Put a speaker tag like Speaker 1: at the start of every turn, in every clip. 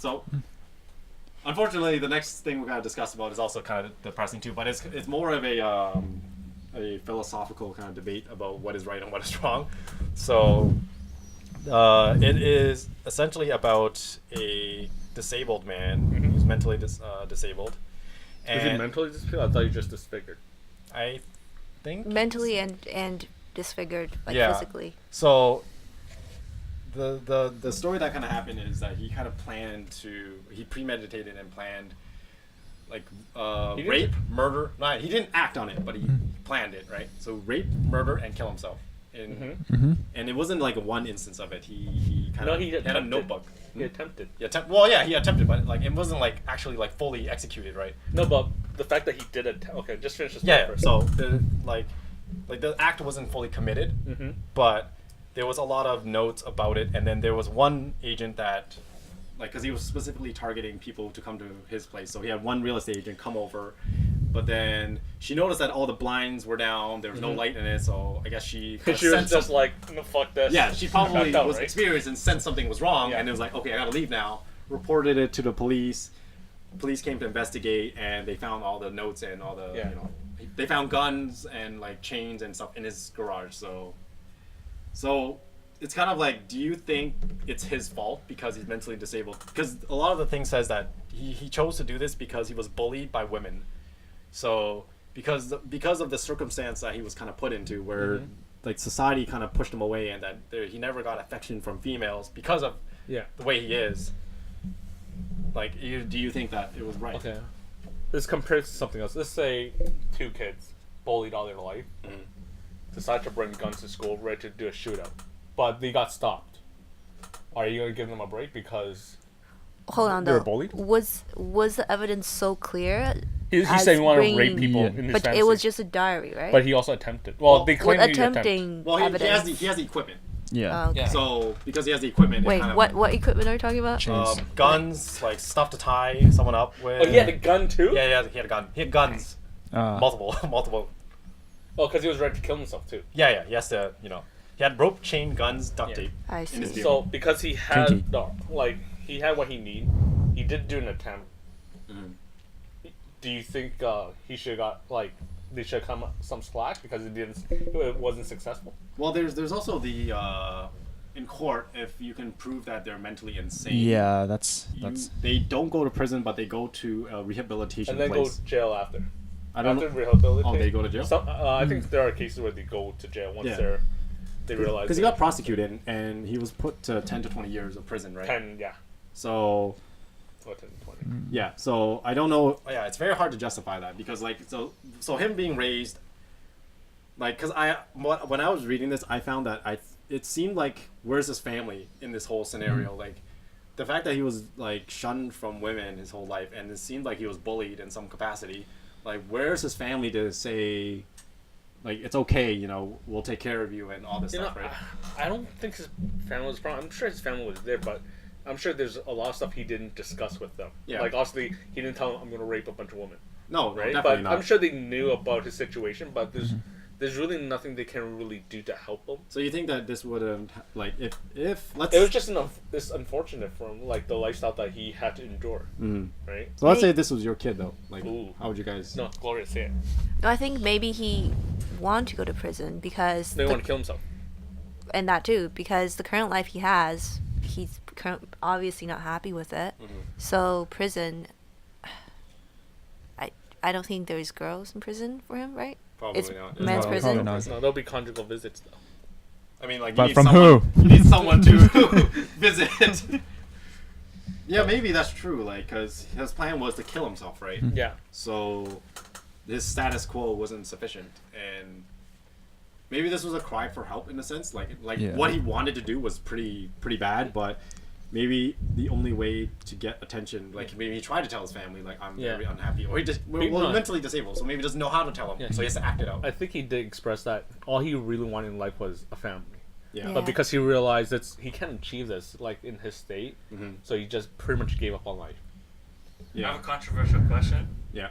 Speaker 1: So, unfortunately, the next thing we're gonna discuss about is also kind of depressing too. But it's more of a philosophical kind of debate about what is right and what is wrong. So, it is essentially about a disabled man who's mentally disabled.
Speaker 2: Is he mentally disfigured? I thought he just disfigured.
Speaker 1: I think
Speaker 3: mentally and disfigured, like physically.
Speaker 1: So the story that kind of happened is that he kind of he premeditated and planned like rape, murder. No, he didn't act on it, but he planned it, right? So rape, murder, and kill himself. And it wasn't like one instance of it. He kind of had a notebook.
Speaker 2: He attempted.
Speaker 1: He attempted, but like it wasn't like actually like fully executed, right?
Speaker 2: No, but the fact that he did it. Okay, just finish this.
Speaker 1: Yeah.
Speaker 2: First.
Speaker 1: So like the act wasn't fully committed, but there was a lot of notes about it, and then there was one agent that, like, because he was specifically targeting people to come to his place, so he had one real estate agent come over, but then she noticed that all the blinds were down, there was no light in it, so I guess she
Speaker 2: was just like, no, fuck this.
Speaker 1: Yeah, she probably was
Speaker 2: right?
Speaker 1: experienced and sensed something was wrong, and it was like, okay, I gotta leave now. Reported it to the police. Police came to investigate, and they found all the notes and all the, you know, they found guns and like chains and stuff in his garage. So it's kind of like, do you think it's his fault because he's mentally disabled? Because a lot of the thing says that he chose to do this because he was bullied by women. So because of the circumstance that he was kind of put into, where like society kind of pushed him away, and that he never got affection from females because of the way he is. Like, do you think that it was right?
Speaker 2: Okay. This compares to something else. Let's say two kids bullied all their life, decide to bring guns to school, ready to do a shootout, but they got stopped. Are you gonna give them a break because
Speaker 3: hold on,
Speaker 2: they were
Speaker 3: though?
Speaker 2: bullied?
Speaker 3: Was the evidence so clear?
Speaker 2: He said he wanted to rape people in his
Speaker 3: but
Speaker 2: fantasy.
Speaker 3: it was just a diary, right?
Speaker 2: But he also attempted. Well, they claim he
Speaker 3: attempting.
Speaker 1: Well, he
Speaker 3: evidence.
Speaker 1: has the equipment.
Speaker 4: Yeah.
Speaker 3: Oh, okay.
Speaker 1: So because he has the equipment.
Speaker 3: Wait, what equipment are you talking about?
Speaker 1: Guns, like stuff to tie someone up with.
Speaker 2: Oh, he had a gun too?
Speaker 1: Yeah, he had a gun. He had guns. Multiple.
Speaker 2: Oh, because he was ready to kill himself too.
Speaker 1: Yeah. He has to, he had rope, chain, guns, duct tape.
Speaker 3: I see.
Speaker 2: So because he had he had what he needed, he did do an attempt. Do you think he should have got they should come some slack because it wasn't successful?
Speaker 1: Well, there's also the in court, if you can prove that they're mentally insane.
Speaker 4: Yeah, that's
Speaker 1: they don't go to prison, but they go to a rehabilitation place.
Speaker 2: And then go to jail after.
Speaker 1: After
Speaker 2: rehabilitation.
Speaker 1: Oh, they go to jail?
Speaker 2: I think there are cases where they go to jail once they realize.
Speaker 1: Because he got prosecuted and he was put to 10 to 20 years of prison, right?
Speaker 2: 10, yeah.
Speaker 1: So.
Speaker 2: 10 to 20.
Speaker 1: Yeah, so I don't know. Yeah, it's very hard to justify that because so him being raised, because when I was reading this, I found that it seemed like, where's his family in this whole scenario? Like, the fact that he was shunned from women his whole life, and it seemed like he was bullied in some capacity. Like, where's his family to say, it's okay, we'll take care of you and all this stuff, right?
Speaker 2: I don't think his family was problem. I'm sure his family was there, but I'm sure there's a lot of stuff he didn't discuss with them. Yeah. Obviously, he didn't tell them, I'm going to rape a bunch of women.
Speaker 1: No,
Speaker 2: right?
Speaker 1: Definitely not.
Speaker 2: I'm sure they knew about his situation, but there's really nothing they can really do to help him.
Speaker 1: So you think that this would have, if let's...
Speaker 2: It was just this unfortunate for him, the lifestyle that he had to endure, right?
Speaker 1: So let's say this was your kid, though. How would you guys...
Speaker 2: No, Gloria, say it.
Speaker 3: No, I think maybe he wanted to go to prison because...
Speaker 2: They want to kill himself.
Speaker 3: And that too, because the current life he has, he's obviously not happy with it. So prison... I don't think there's girls in prison for him, right?
Speaker 1: Probably not.
Speaker 3: Men's prison.
Speaker 2: No, there'll be conjugal visits though.
Speaker 1: I mean,
Speaker 4: but from who?
Speaker 1: You need someone to visit. Yeah, maybe that's true. Because his plan was to kill himself, right?
Speaker 2: Yeah.
Speaker 1: So his status quo wasn't sufficient, and maybe this was a cry for help in a sense. What he wanted to do was pretty bad, but maybe the only way to get attention, maybe he tried to tell his family, I'm very unhappy, or we're mentally disabled, so maybe he doesn't know how to tell them, so he has to act it out.
Speaker 2: I think he did express that all he really wanted in life was a family.
Speaker 1: Yeah.
Speaker 2: But because he realized that he can't achieve this, in his state, so he just pretty much gave up on life.
Speaker 5: Yeah. I have a controversial question.
Speaker 1: Yeah.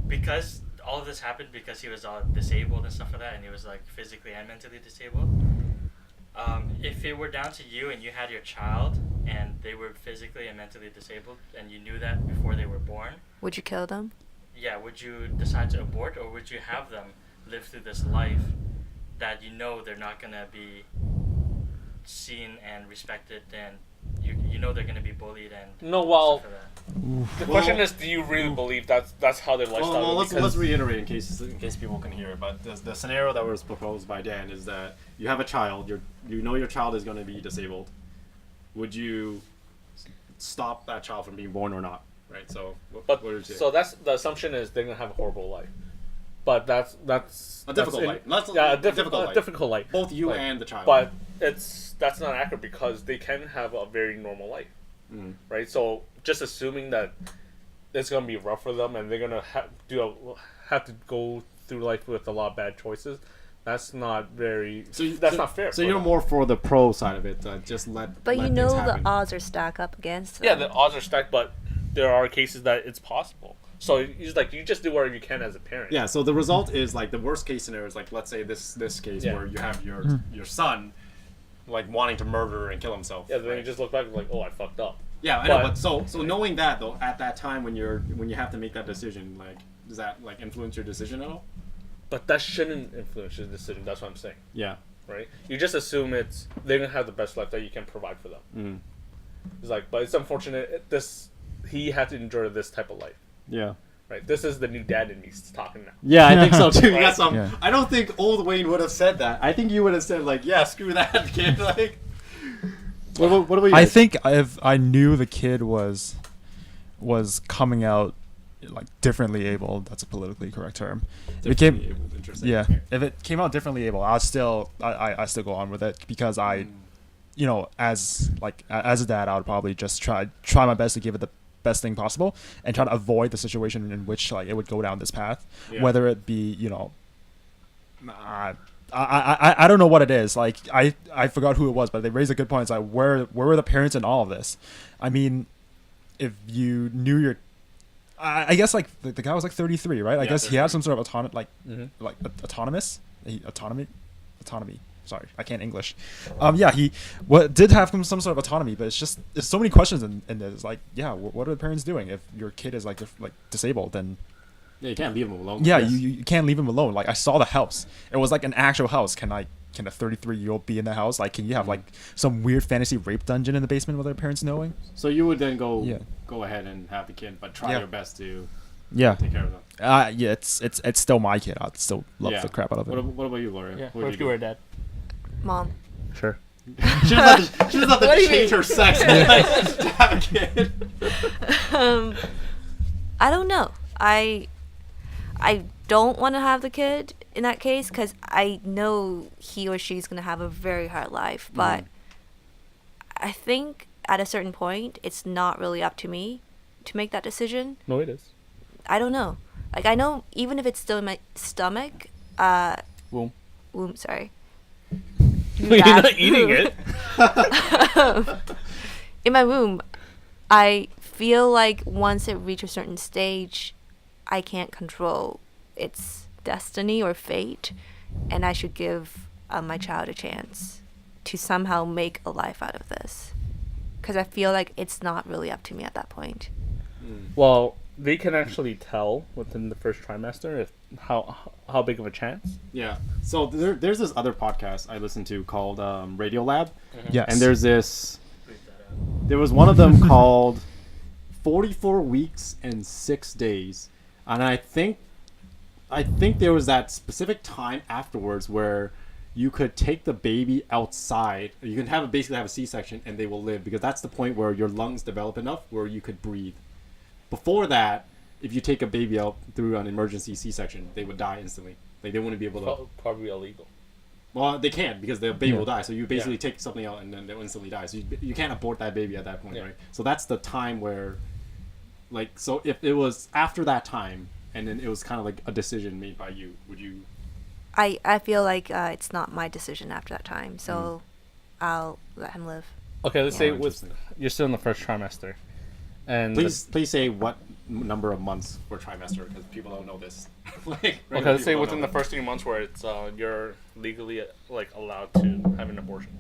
Speaker 5: Because all of this happened because he was disabled and stuff like that, and he was physically and mentally disabled. If it were down to you and you had your child and they were physically and mentally disabled, and you knew that before they were born,
Speaker 3: Would you kill them?
Speaker 5: yeah, would you decide to abort, or would you have them live through this life that you know they're not going to be seen and respected, and you know they're going to be bullied and
Speaker 2: No, well,
Speaker 5: stuff like that?
Speaker 2: the question is, do you really believe that's how their lifestyle
Speaker 1: Well,
Speaker 2: is?
Speaker 1: let's reiterate in case people can hear. But the scenario that was proposed by Dan is that you have a child. You know your child is going to be disabled. Would you stop that child from being born or not? Right. So,
Speaker 2: But
Speaker 1: what would you say?
Speaker 2: so that's the assumption is they're gonna have a horrible life, but that's
Speaker 1: a difficult life.
Speaker 2: Yeah, a
Speaker 1: difficult
Speaker 2: difficult life.
Speaker 1: Both you
Speaker 2: Like,
Speaker 1: and the child.
Speaker 2: But that's not accurate because they can have a very normal life, right? So just assuming that it's gonna be rough for them and they're gonna have to go through life with a lot of bad choices. That's not very. That's not fair.
Speaker 1: So you're
Speaker 2: them.
Speaker 1: more for the pro side of it. Just let.
Speaker 3: But
Speaker 1: let
Speaker 3: you know
Speaker 1: things
Speaker 3: the
Speaker 1: happen.
Speaker 3: odds are stacked up against them.
Speaker 2: Yeah, the odds are stacked, but there are cases that it's possible. So you just do whatever you can as a parent.
Speaker 1: Yeah. So the result is like the worst case scenario is like, let's say this case where you have your son like wanting to murder and kill himself.
Speaker 2: Yeah. Then you just look back and like, oh, I fucked up.
Speaker 1: Yeah, I know. But so knowing that though, at that time when you have to make that decision, like does that like influence your decision at all?
Speaker 2: But that shouldn't influence your decision. That's what I'm saying.
Speaker 1: Yeah.
Speaker 2: Right? You just assume they're gonna have the best life that you can provide for them. It's like, but it's unfortunate. He had to endure this type of life.
Speaker 1: Yeah.
Speaker 2: Right. This is the new dad in me talking now.
Speaker 1: Yeah, I think so too. You got
Speaker 2: Right.
Speaker 1: some.
Speaker 4: Yeah.
Speaker 1: I don't think old Wayne would have said that. I think you would have said like, yeah, screw that, kid. Like, what about you?
Speaker 4: I think if I knew the kid was coming out like differently able, that's a politically correct term. If it came,
Speaker 1: Interesting.
Speaker 4: yeah,
Speaker 1: Okay.
Speaker 4: if it came out differently able, I still go on with it because I, you know, as a dad, I would probably just try my best to give it the best thing possible and try to avoid the situation in which like it would go down this path, whether it be, you know, I don't know what it is. Like I forgot who it was, but they raised a good point. It's like where were the parents in all of this? I mean, if you knew your, I guess like the guy was like 33, right? I guess he had some sort of autonomy. Sorry, I can't English. Yeah, he did have some sort of autonomy, but it's so many questions in this. Like, yeah, what are the parents doing if your kid is like disabled? Then
Speaker 1: Yeah, you can't leave him alone.
Speaker 4: yeah,
Speaker 1: Yes.
Speaker 4: you can't leave him alone. Like I saw the house; it was like an actual house. Can a 33-year-old be in the house? Like, can you have like some weird fantasy rape dungeon in the basement without their parents knowing?
Speaker 1: So you would then go ahead and have the kid, but try
Speaker 4: Yeah.
Speaker 1: your best to
Speaker 4: Yeah,
Speaker 1: take care of them.
Speaker 4: yeah, it's still my kid. I'd still love the crap out of it.
Speaker 1: What about you, Gloria?
Speaker 2: Yeah.
Speaker 1: What
Speaker 2: What
Speaker 1: would
Speaker 2: if you were a dad?
Speaker 3: Mom.
Speaker 2: Sure.
Speaker 1: She doesn't have to
Speaker 3: What do you
Speaker 1: change
Speaker 3: mean?
Speaker 1: her sex to have a kid.
Speaker 3: I don't know. I don't want to have the kid in that case because I know he or she's gonna have a very hard life. But I think at a certain point, it's not really up to me to make that decision.
Speaker 2: No, it is.
Speaker 3: I don't know. Like I know even if it's still in my stomach,
Speaker 2: Womb.
Speaker 3: Sorry.
Speaker 2: You're not eating it.
Speaker 3: In my womb, I feel like once it reaches a certain stage, I can't control its destiny or fate, and I should give my child a chance to somehow make a life out of this. Because I feel like it's not really up to me at that point.
Speaker 2: Well, they can actually tell within the first trimester how big of a chance.
Speaker 1: Yeah. So there's this other podcast I listen to called Radio Lab.
Speaker 4: Yes.
Speaker 1: And there was one of them called 44 Weeks and 6 Days. And I think there was that specific time afterwards where you could take the baby outside. You can basically have a C-section and they will live because that's the point where your lungs develop enough where you could breathe. Before that, if you take a baby out through an emergency C-section, they would die instantly. Like they wouldn't be able to.
Speaker 2: Probably illegal.
Speaker 1: Well, they can't because the baby will die. So you basically take something out and then they'll instantly die. So you can't abort that baby at that point, right? So that's the time where, like, so if it was after that time and then it was kind of like a decision made by you, would you?
Speaker 3: I feel like it's not my decision after that time, so I'll let him live.
Speaker 2: Okay, let's say
Speaker 1: interesting.
Speaker 2: you're still in the first trimester, and
Speaker 1: Please say what number of months for trimester because people don't know this.
Speaker 2: okay, let's say within the first 3 months where it's you're legally like allowed to have an abortion,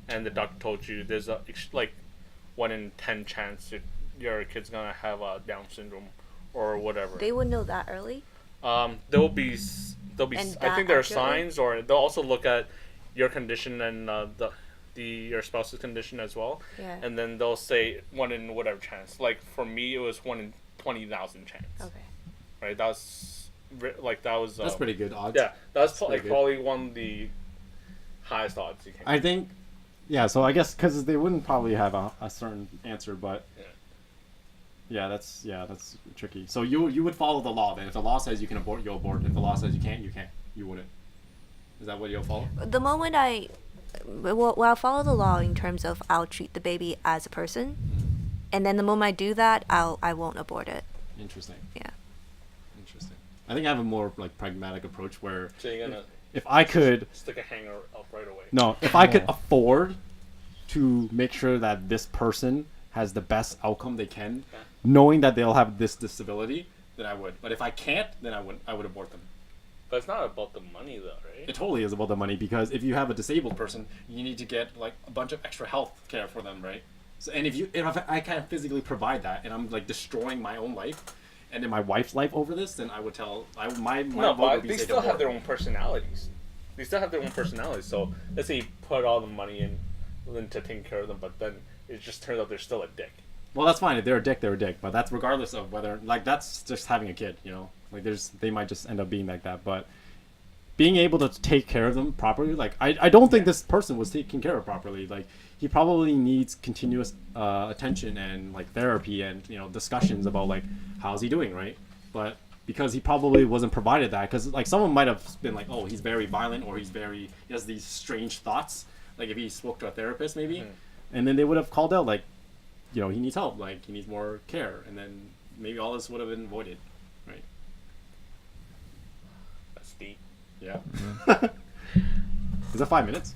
Speaker 2: and the doctor told you there's 1 in 10 chance your kid's gonna have Down syndrome or whatever.
Speaker 3: They would know that early.
Speaker 2: There'll be
Speaker 3: And
Speaker 2: I think there are
Speaker 3: accurately?
Speaker 2: signs, or they'll also look at your condition and your spouse's condition as well.
Speaker 3: Yeah.
Speaker 2: And then they'll say 1 in whatever chance. Like for me, it was 1 in 20,000 chance.
Speaker 3: Okay.
Speaker 2: Right. That was.
Speaker 1: That's pretty good odds.
Speaker 2: Yeah, that's
Speaker 1: pretty good.
Speaker 2: probably one of the highest odds you can.
Speaker 1: I think, yeah. So I guess because they wouldn't probably have a certain answer, but yeah, that's tricky. So you would follow the law then. If the law says you can abort, you'll abort. If the law says you can't, you can't. You wouldn't. Is that what you'll follow?
Speaker 3: The moment I'll follow the law in terms of I'll treat the baby as a person, and then the moment I do that, I won't abort it.
Speaker 1: Interesting.
Speaker 3: Yeah.
Speaker 1: Interesting. I think I have a more like pragmatic approach where
Speaker 2: So you're gonna
Speaker 1: if I could
Speaker 2: stick a hanger up right away.
Speaker 1: no, if I could afford to make sure that this person has the best outcome they can, knowing that they'll have this disability, then I would. But if I can't, then I would abort them.
Speaker 2: But it's not about the money though, right?
Speaker 1: It totally is about the money because if you have a disabled person, you need to get like a bunch of extra health care for them, right? So and if I can't physically provide that and I'm like destroying my own life and then my wife's life over this, then I would tell my
Speaker 2: No,
Speaker 1: vote
Speaker 2: but
Speaker 1: would be
Speaker 2: they
Speaker 1: say
Speaker 2: still have
Speaker 1: abort.
Speaker 2: their own personalities. They still have their own personalities. So let's say you put all the money into taking care of them, but then it just turns out they're still a dick.
Speaker 1: Well, that's fine. If they're a dick, they're a dick. But that's regardless of whether like that's just having a kid, you know. Like they might just end up being like that, but being able to take care of them properly, like I don't think this person was taken care of properly. Like he probably needs continuous attention and like therapy and discussions about like how's he doing, right? But because he probably wasn't provided that, because like someone might have been like, oh, he's very violent or he has these strange thoughts. Like if he spoke to a therapist maybe, and then they would have called out like, he needs help, like he needs more care, and then maybe all this would have been avoided, right?
Speaker 2: That's deep.
Speaker 1: Yeah. Is that 5 minutes?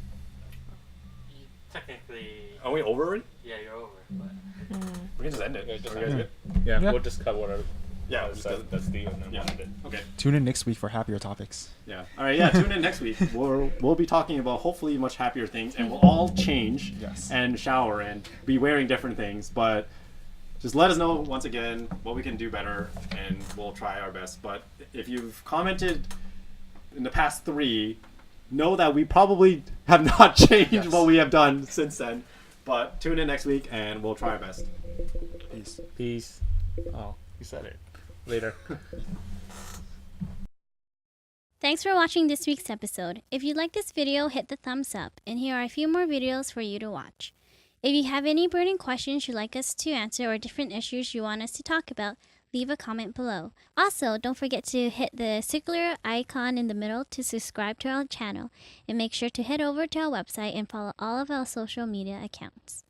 Speaker 5: Technically,
Speaker 1: Are we over already?
Speaker 5: yeah, you're over. But
Speaker 1: We can just end it.
Speaker 2: Yeah, just
Speaker 1: Are you guys
Speaker 2: end
Speaker 1: good?
Speaker 2: Yeah,
Speaker 4: Yeah.
Speaker 2: we'll just cut whatever.
Speaker 1: Yeah, we'll just cut-
Speaker 2: that's deep, and then
Speaker 1: Yeah.
Speaker 2: we'll end it.
Speaker 1: Okay.
Speaker 4: Tune in next week for happier topics.
Speaker 1: Yeah. All right. Yeah. Tune in next week. We'll be talking about hopefully much happier things, and we'll all change
Speaker 4: Yes.
Speaker 1: and shower and be wearing different things. But just let us know once again what we can do better, and we'll try our best. But if you've commented in the past 3, know that we probably have not changed
Speaker 4: Yes.
Speaker 1: what we have done since then. But tune in next week, and we'll try our best.
Speaker 4: Peace.
Speaker 2: Peace. Oh, you said it. Later.
Speaker 6: Thanks for watching this week's episode. If you like this video, hit the thumbs up, and here are a few more videos for you to watch. If you have any burning questions you'd like us to answer or different issues you want us to talk about, leave a comment below. Also, don't forget to hit the circular icon in the middle to subscribe to our channel, and make sure to head over to our website and follow all of our social media accounts.